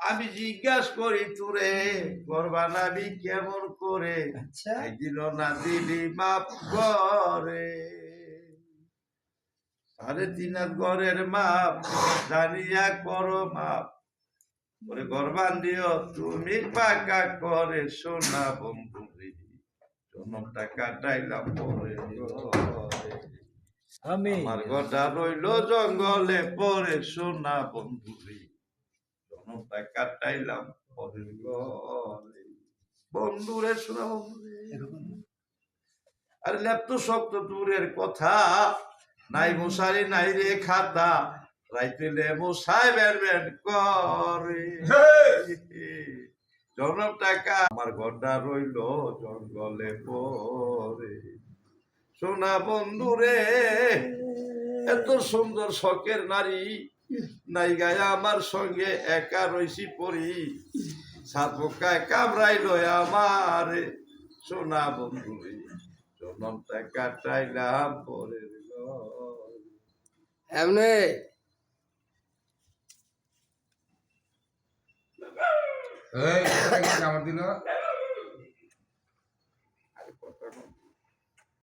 আমি জিজ্ঞাসা করি তোরে ঘর বানাবি কেমন করে, আচ্ছা দিল না দিলি মাপ করে। 3.5 হাত ঘরের মাপ জানিয়া করো মাপ, ওরে ঘর বান্ধিও তুমি পাকা করে সোনা বন্ধু রে, জনমটা কাটাইলাম পরে ঘরে। আমি আমার ঘরটা রইল জঙ্গলে পরে সোনা বন্ধু রে, জনমটা কাটাইলাম পরে ঘরে। বন্ধুরে সোনা বন্ধু রে, আরে লেপ্ত শক্ত দূরের কথা, নাই মশারি নাই রে খাতা, রাইতে লেবু সাহেবের বেন করে। জনম টাকা আমার ঘরটা রইল জঙ্গলে পরে। সোনা বন্ধু রে, এত সুন্দর শখের নারী নাই গায়ে আমার সঙ্গে একা রইছি পরি, সাত পোকায় কামড়াইল আমার সোনা বন্ধু রে, জনমটা কাটাইলাম পরের ঘরে। এমনি এই কামড় দিল